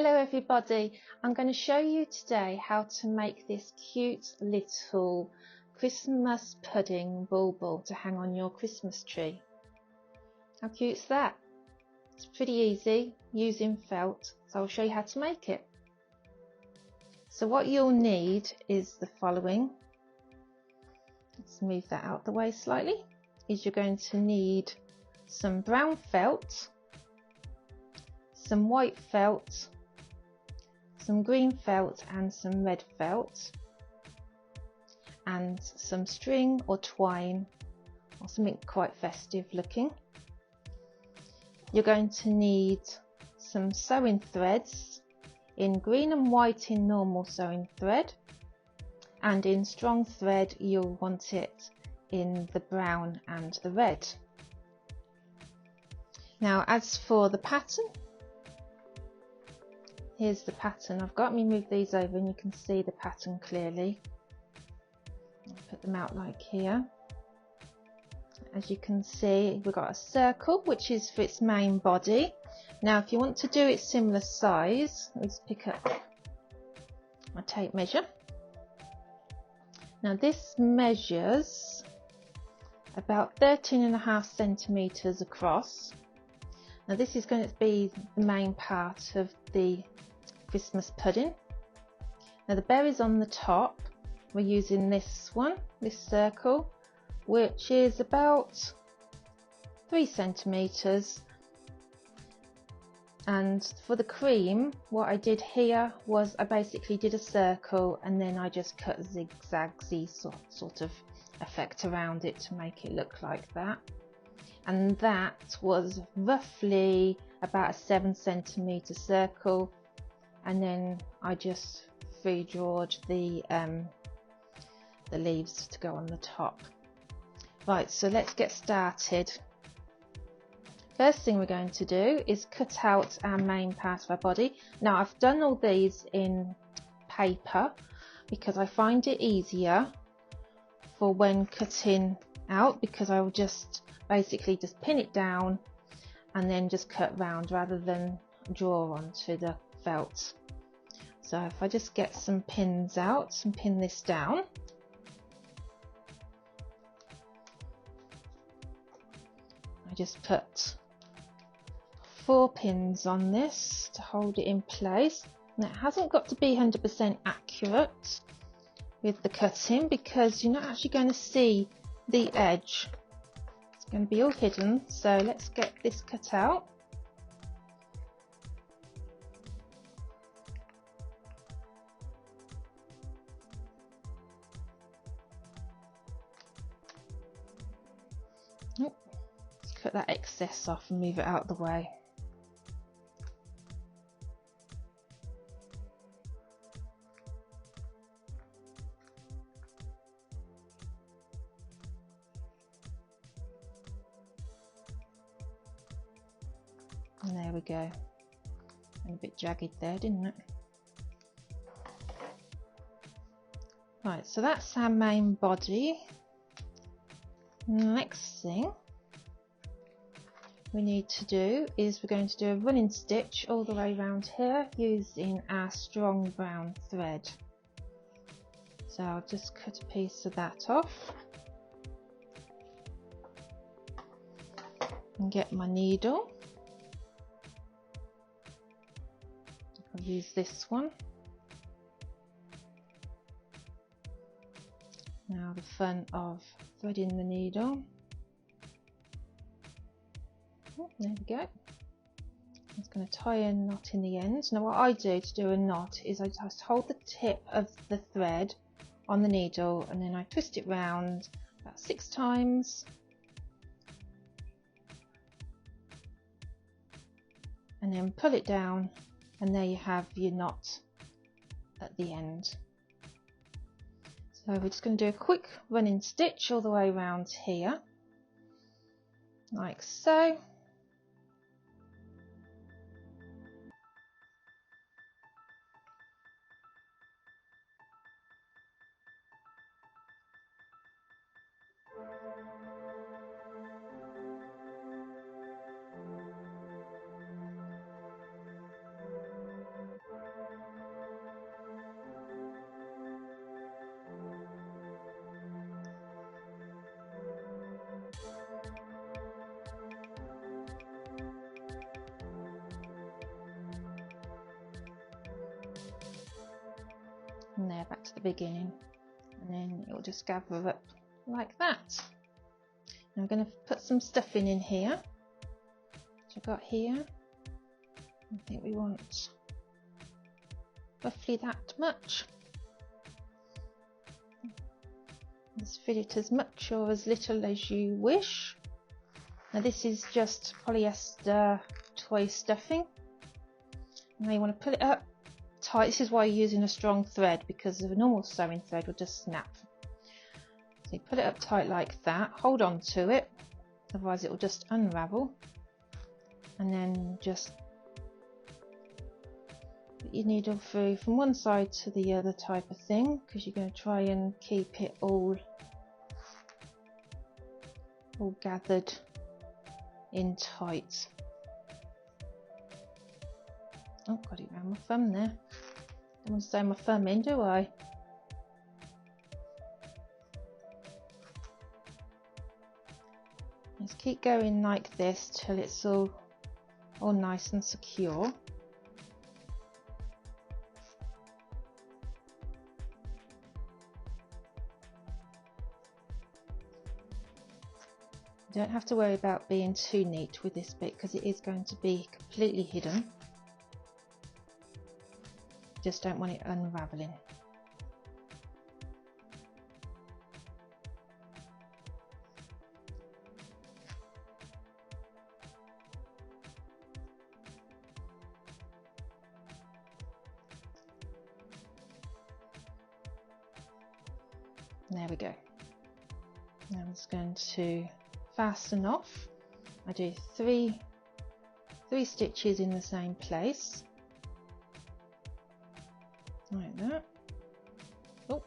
Hello everybody, I'm going to show you today how to make this cute little Christmas pudding bauble to hang on your Christmas tree. How cute is that? It's pretty easy using felt, so I'll show you how to make it. So what you'll need is the following. Let's move that out the way slightly. You're going to need some brown felt, some white felt, some green felt and some red felt, and some string or twine or something quite festive looking. You're going to need some sewing threads in green and white in normal sewing thread, and in strong thread you'll want it in the brown and the red. Now as for the pattern, here's the pattern I've got. Let me move these over and you can see the pattern clearly. I'll put them out like here. As you can see, we've got a circle which is for its main body. Now if you want to do it similar size, let me just pick up my tape measure. Now this measures about 13.5 centimeters across. Now this is going to be the main part of the Christmas pudding. Now the berries on the top, we're using this one, this circle, which is about 3 centimeters. And for the cream, what I did here was I basically did a circle and then I just cut zigzagsy sort of effect around it to make it look like that. And that was roughly about a 7 centimeter circle, and then I just free drawed the leaves to go on the top. Right, so let's get started. First thing we're going to do is cut out our main part of our body. Now I've done all these in paper because I find it easier for when cutting out, because I will just basically just pin it down and then just cut round rather than draw onto the felt. So if I just get some pins out and pin this down, I just put 4 pins on this to hold it in place. Now it hasn't got to be 100% accurate with the cutting because you're not actually going to see the edge. It's going to be all hidden, so let's get this cut out. Let's cut that excess off and move it out of the way. And there we go. And a bit jagged there, didn't it? Right, so that's our main body. Next thing we need to do is we're going to do a running stitch all the way around here using our strong brown thread. So I'll just cut a piece of that off and get my needle. I'll use this one. Now the fun of threading the needle. Oh, there we go. I'm just going to tie a knot in the end. Now what I do to do a knot is I just hold the tip of the thread on the needle and then I twist it round about 6 times. And then pull it down, and there you have your knot at the end. So we're just going to do a quick running stitch all the way around here, like so. and there, back to the beginning, and then it will just gather up like that. Now I'm going to put some stuffing in here, which I've got here. I think we want roughly that much. Just fill it as much or as little as you wish. Now this is just polyester toy stuffing. Now you want to pull it up tight. This is why you're using a strong thread, because a normal sewing thread will just snap. So you pull it up tight like that, hold on to it, otherwise it will just unravel, and then just put your needle through from one side to the other type of thing, because you're going to try and keep it all gathered in tight. Oh, got it around my thumb there. Don't want to sew my thumb in, do I? Just keep going like this till it's all nice and secure. You don't have to worry about being too neat with this bit, because it is going to be completely hidden. Just don't want it unraveling. There we go. Now I'm just going to fasten off. I do three stitches in the same place, like that. Oh.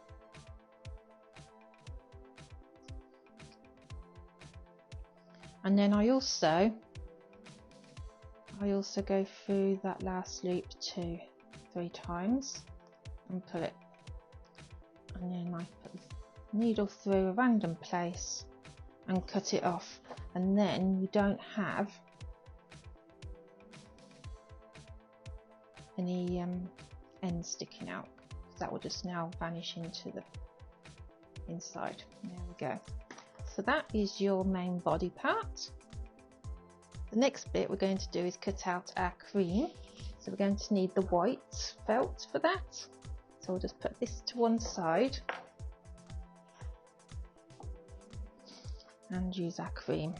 And then I also go through that last loop 3 times and pull it, and then I put the needle through a random place and cut it off, and then you don't have any ends sticking out, because that will just now vanish into the inside. There we go. So that is your main body part. The next bit we're going to do is cut out our cream. So we're going to need the white felt for that. So we'll just put this to one side and use our cream.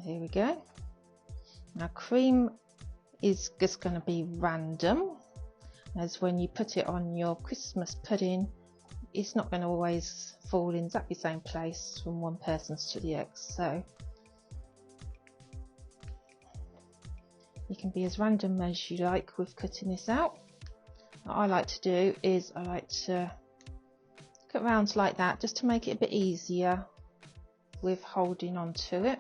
Here we go. Now cream is just going to be random, as when you put it on your Christmas pudding, it's not going to always fall in exactly the same place from one person's to the next. So you can be as random as you like with cutting this out. What I like to do is I like to cut rounds like that, just to make it a bit easier with holding on to it.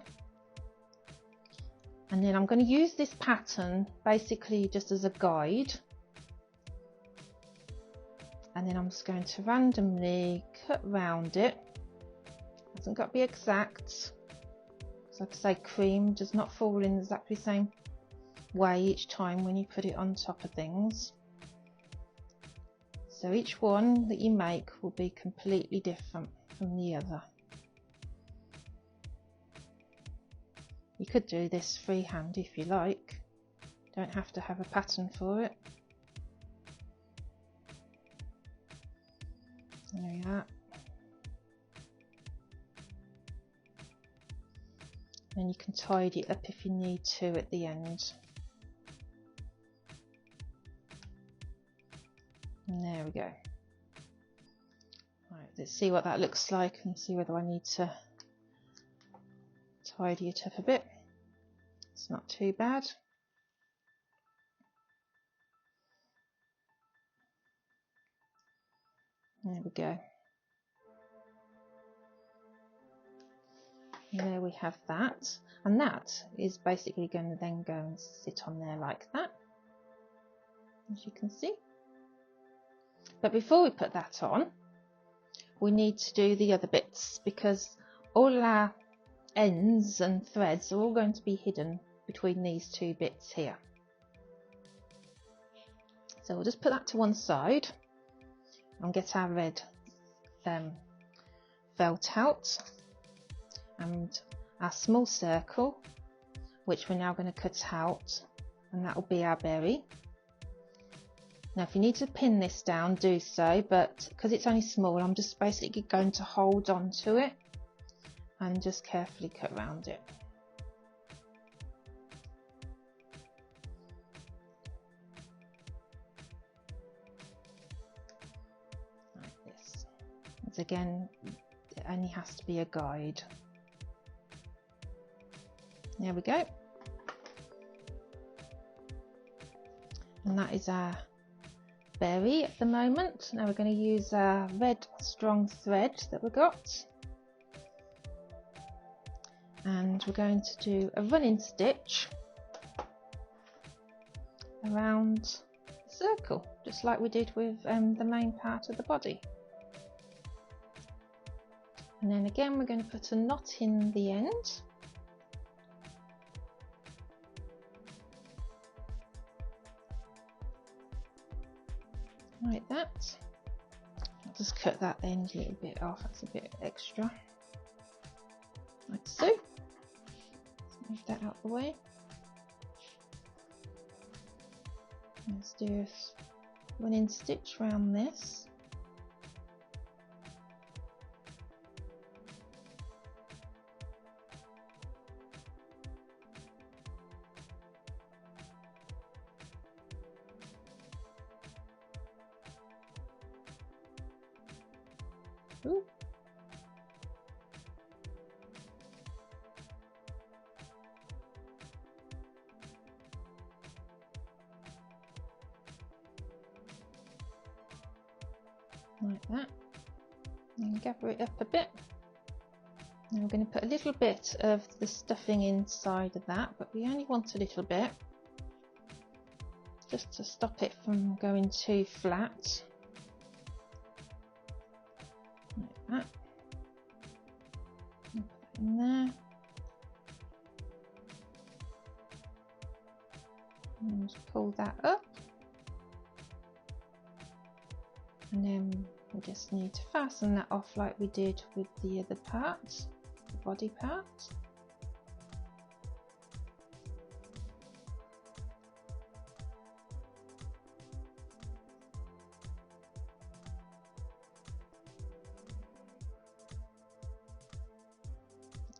And then I'm going to use this pattern basically just as a guide, and then I'm just going to randomly cut round it. It hasn't got to be exact, so like I say, cream does not fall in exactly the same way each time when you put it on top of things. So each one that you make will be completely different from the other. You could do this freehand if you like, don't have to have a pattern for it. There you are. And you can tidy it up if you need to at the end. And there we go. Right, let's see what that looks like and see whether I need to tidy it up a bit. It's not too bad. There we go. And there we have that, and that is basically going to then go and sit on there like that, as you can see. But before we put that on, we need to do the other bits, because all our ends and threads are all going to be hidden between these two bits here. So we'll just put that to one side and get our red felt out, and our small circle, which we're now going to cut out, and that will be our berry. Now if you need to pin this down, do so, but because it's only small, I'm just basically going to hold on to it and just carefully cut around it. Like this. As again, it only has to be a guide. There we go. And that is our berry at the moment. Now we're going to use our red strong thread that we got, and we're going to do a running stitch around the circle, just like we did with the main part of the body. And then again we're going to put a knot in the end. Like that. I'll just cut that end a little bit off, that's a bit extra. Like so. Let's move that out of the way. Let's do a running stitch around this. Ooh. Like that, and gather it up a bit. Now we're going to put a little bit of the stuffing inside of that, but we only want a little bit, just to stop it from going too flat. Like that. Put that in there. And just pull that up. And then we just need to fasten that off like we did with the other part, the body part.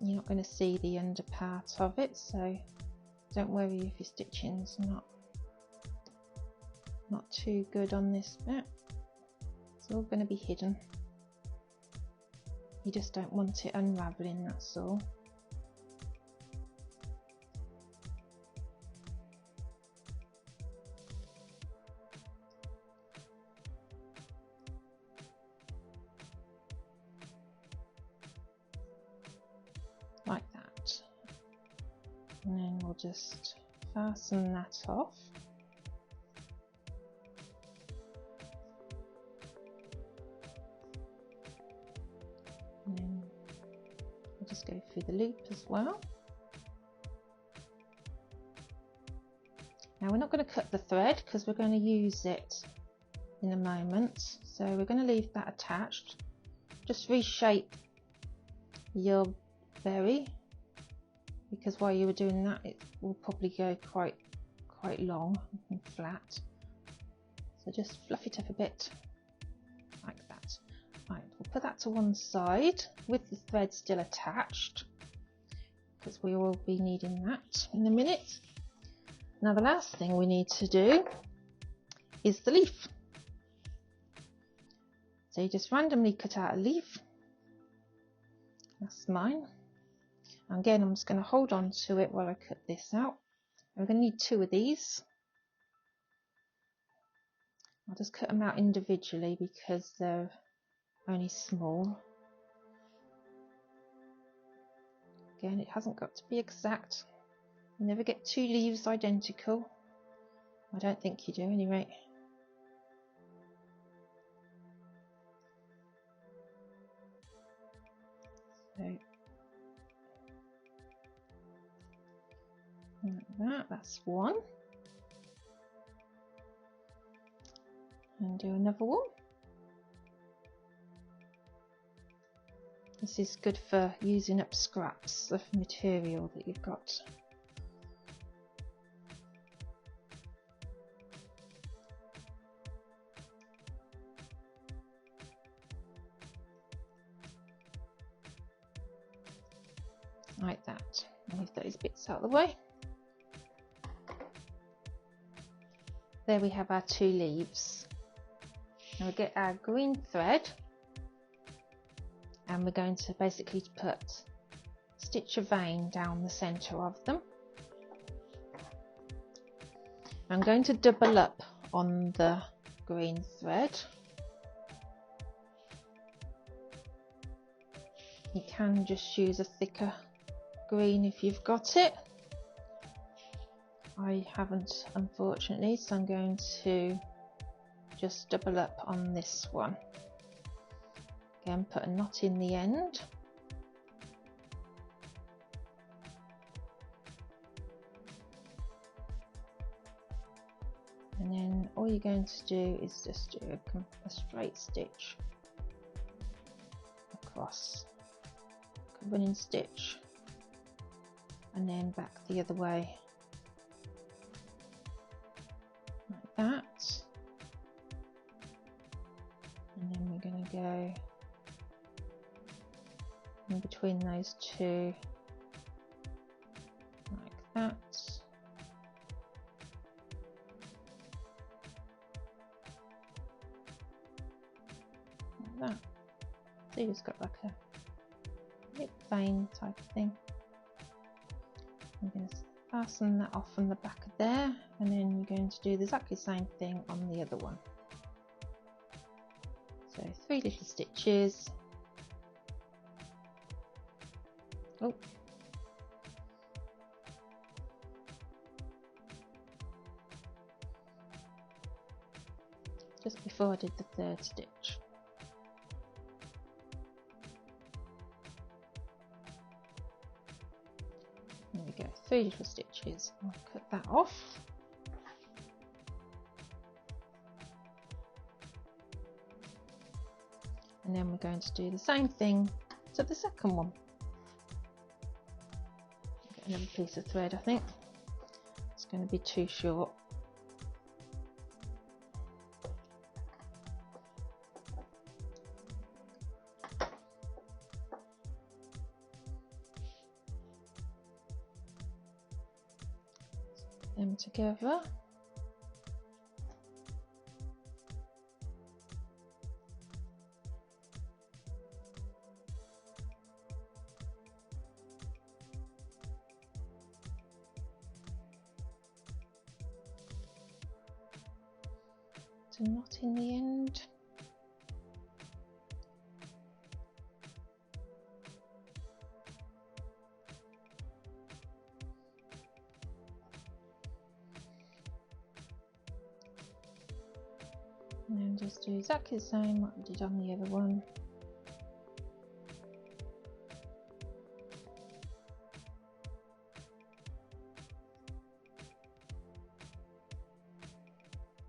You're not going to see the under part of it, so don't worry if your stitching's not too good on this bit. It's all going to be hidden. You just don't want it unraveling, that's all. Like that. And then we'll just fasten that off. And then we'll just go through the loop as well. Now we're not going to cut the thread because we're going to use it in a moment, so we're going to leave that attached. Just reshape your berry, because while you were doing that it will probably go quite long and flat, so just fluff it up a bit like that. Right, we'll put that to one side with the thread still attached, because we will be needing that in a minute. Now the last thing we need to do is the leaf. So you just randomly cut out a leaf. That's mine. And again, I'm just going to hold on to it while I cut this out. We're going to need 2 of these. I'll just cut them out individually because they're only small. Again, it hasn't got to be exact. You never get 2 leaves identical. I don't think you do anyway. So, like that, that's one. and do another one. This is good for using up scraps of material that you've got. Like that. Move those bits out of the way. There we have our 2 leaves. Now we get our green thread, and we're going to basically stitch a vein down the centre of them. I'm going to double up on the green thread. You can just use a thicker green if you've got it. I haven't, unfortunately, so I'm going to just double up on this one. Again, put a knot in the end. And then all you're going to do is just do a straight stitch across, a running stitch, and then back the other way. That, and then we're going to go in between those 2 like that, like that. So you've just got like a lip vein type of thing. I'm going to fasten that off from the back of there, and then you're going to do exactly the same thing on the other one. So 3 little stitches. Oh, just before I did the 3rd stitch. There we go, 3 little stitches. I'll cut that off. And then we're going to do the same thing to the second one. Get another piece of thread, I think. It's going to be too short. Them together. A knot in the end. And then just do exactly the same what we did on the other one.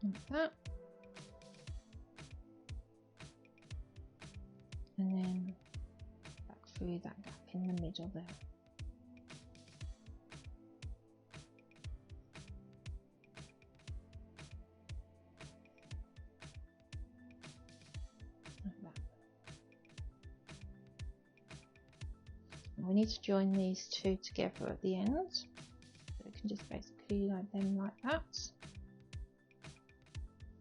Like that. And then back through that gap in the middle there. Like that. And we need to join these 2 together at the end. So we can just basically line them like that.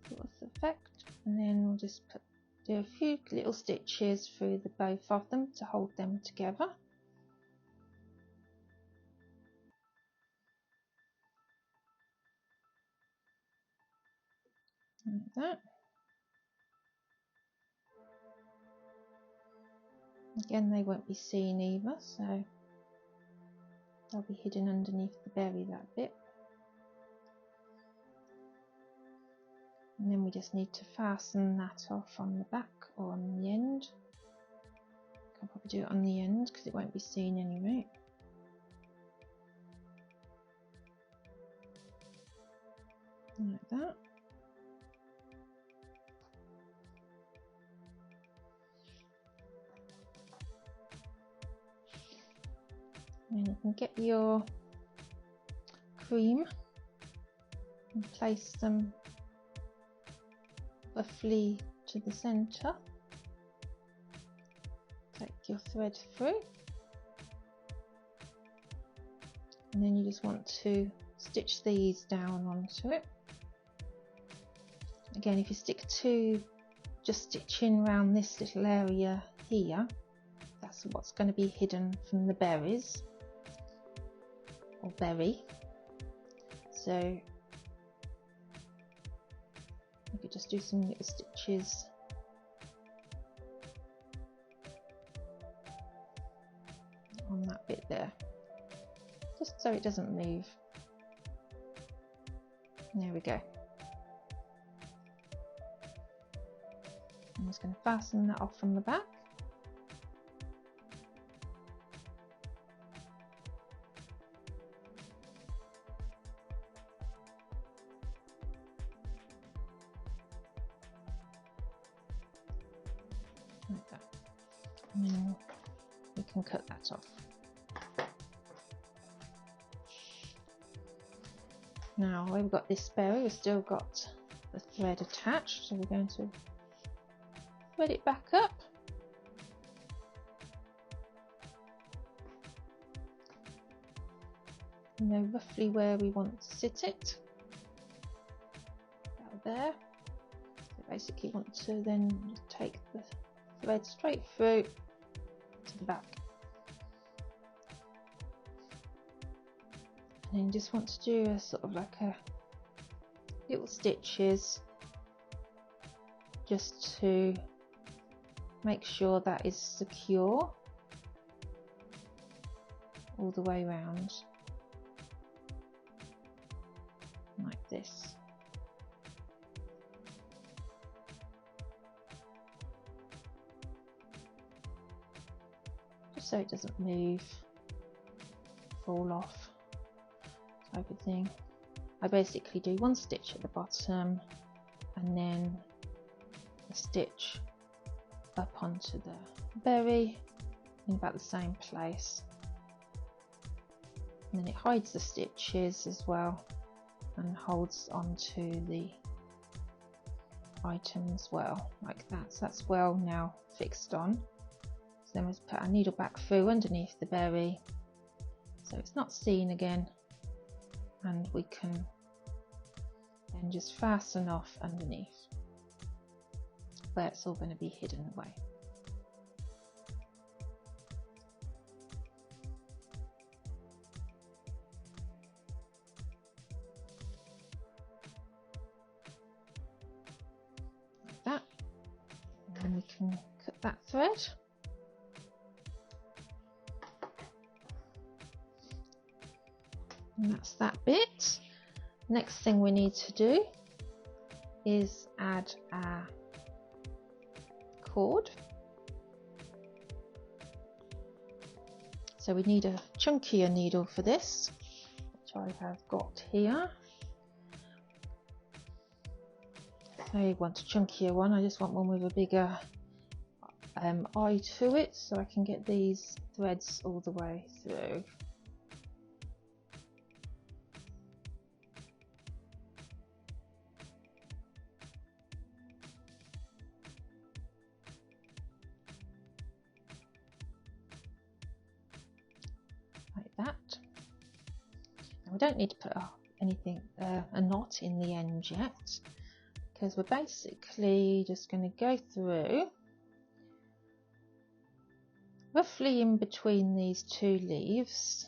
Sort of effect. And then we'll just do a few little stitches through both of them to hold them together. Like that. Again, they won't be seen either, so they'll be hidden underneath the berry, that bit. And then we just need to fasten that off on the back or on the end. I'll probably do it on the end because it won't be seen anyway. Like that. And you can get your cream and place them roughly to the centre. Take your thread through, and then you just want to stitch these down onto it. Again, if you stick to just stitching around this little area here, that's what's going to be hidden from the berries or berry. So you could just do some little stitches on that bit there, just so it doesn't move. There we go. I'm just going to fasten that off from the back. Like that. And then we can cut that off. Now we've got this berry, we've still got the thread attached, so we're going to thread it back up. You know roughly where we want to sit it. About there. So basically want to then take the thread straight through to the back. And then just want to do a sort of like a little stitches just to make sure that is secure all the way around, like this. Just so it doesn't move, fall off type of thing. I basically do one stitch at the bottom and then a stitch up onto the berry in about the same place, and then it hides the stitches as well and holds onto the item as well, like that. So that's well now fixed on. So then we put our needle back through underneath the berry so it's not seen again, and we can then just fasten off underneath where it's all going to be hidden away. Like that. And then we can cut that thread. And that's that bit. Next thing we need to do is add our cord. So we need a chunkier needle for this, which I have got here. If I want a chunkier one, I just want one with a bigger eye to it, so I can get these threads all the way through. That. Now we don't need to put a knot in the end yet, because we're basically just going to go through roughly in between these two leaves.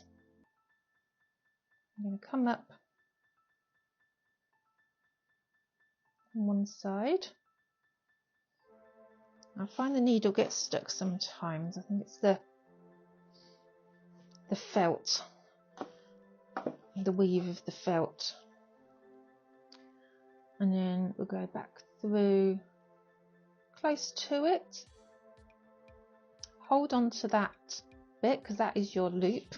I'm going to come up on one side. I find the needle gets stuck sometimes. I think it's the felt, the weave of the felt, and then we'll go back through close to it, hold on to that bit because that is your loop,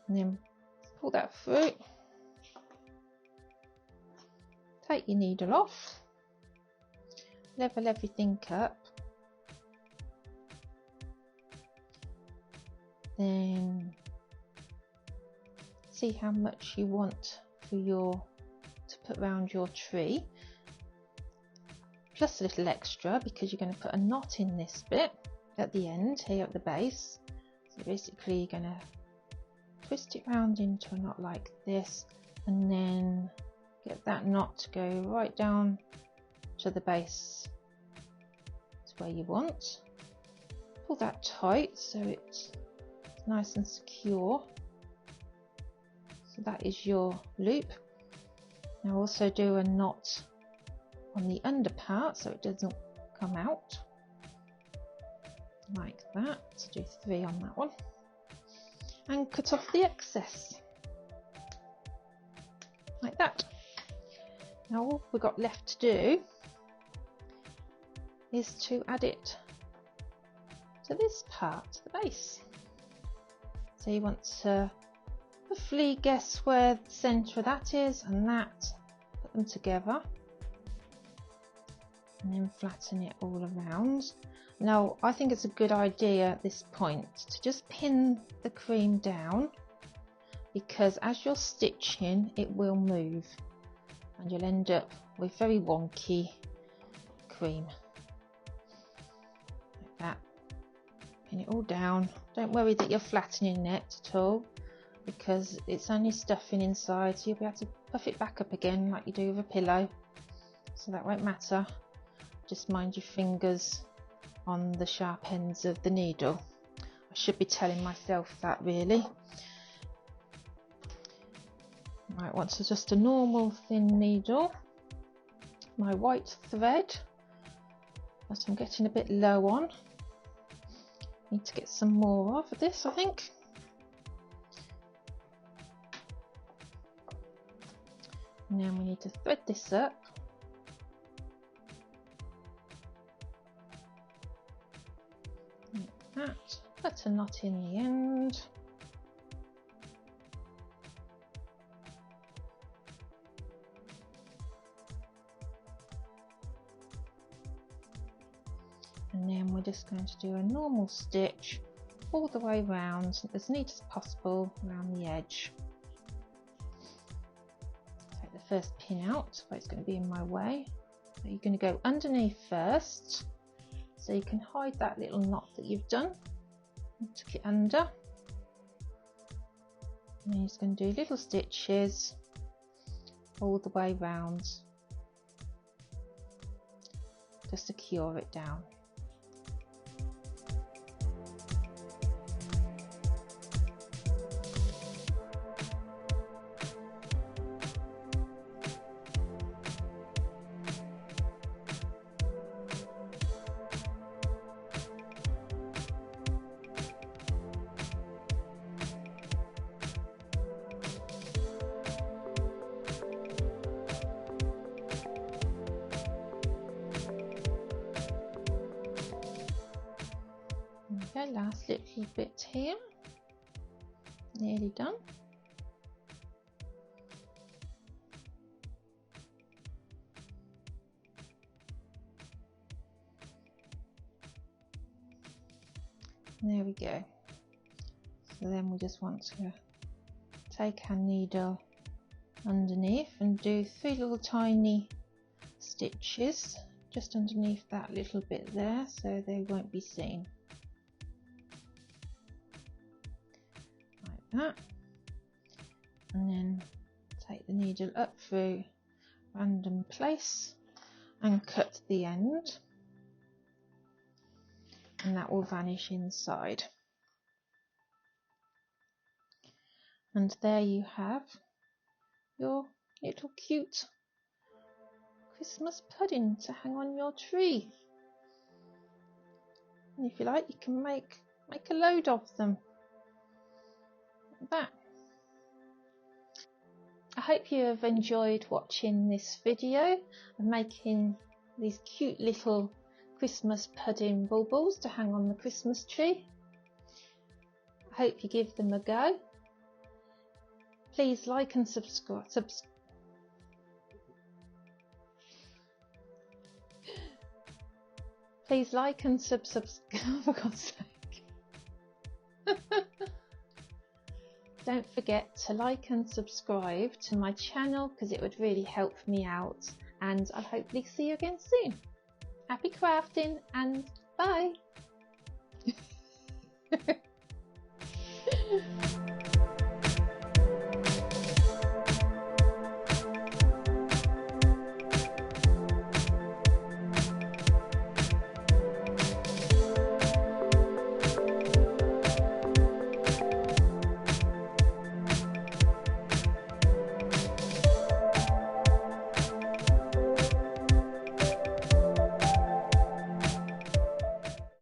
and then pull that through, take your needle off, level everything up, Then see how much you want for to put around your tree, plus a little extra because you're going to put a knot in this bit at the end here at the base. So basically you're going to twist it round into a knot like this, and then get that knot to go right down to the base to where you want. Pull that tight so it's nice and secure. So that is your loop. Now also do a knot on the under part so it doesn't come out like that. So do 3 on that one and cut off the excess like that. Now all we've got left to do is to add it to this part, the base. So you want to roughly guess where the centre of that is and that, put them together and then flatten it all around. Now I think it's a good idea at this point to just pin the cream down, because as you're stitching it will move and you'll end up with very wonky cream like that. Pin it all down. Don't worry that you're flattening it at all, because it's only stuffing inside, so you'll be able to puff it back up again like you do with a pillow, so that won't matter. Just mind your fingers on the sharp ends of the needle. I should be telling myself that really. Right, once it's just a normal thin needle, my white thread that I'm getting a bit low on. Need to get some more of this, I think. And then we need to thread this up. Like that. Put a knot in the end. And then we're just going to do a normal stitch all the way around, as neat as possible around the edge. Take the first pin out, but it's going to be in my way. So you're going to go underneath first, so you can hide that little knot that you've done. And tuck it under. And you're just going to do little stitches all the way round to secure it down. Okay, last little bit here, nearly done. There we go. So then we just want to take our needle underneath and do 3 little tiny stitches just underneath that little bit there, so they won't be seen. That, and then take the needle up through random place and cut the end, and that will vanish inside. And there you have your little cute Christmas pudding to hang on your tree. And if you like, you can make a load of them. That. I hope you have enjoyed watching this video and making these cute little Christmas pudding baubles to hang on the Christmas tree. I hope you give them a go. Please like and subscribe. Please like and subscribe, for God's sake. Don't forget to like and subscribe to my channel because it would really help me out, and I'll hopefully see you again soon. Happy crafting and bye!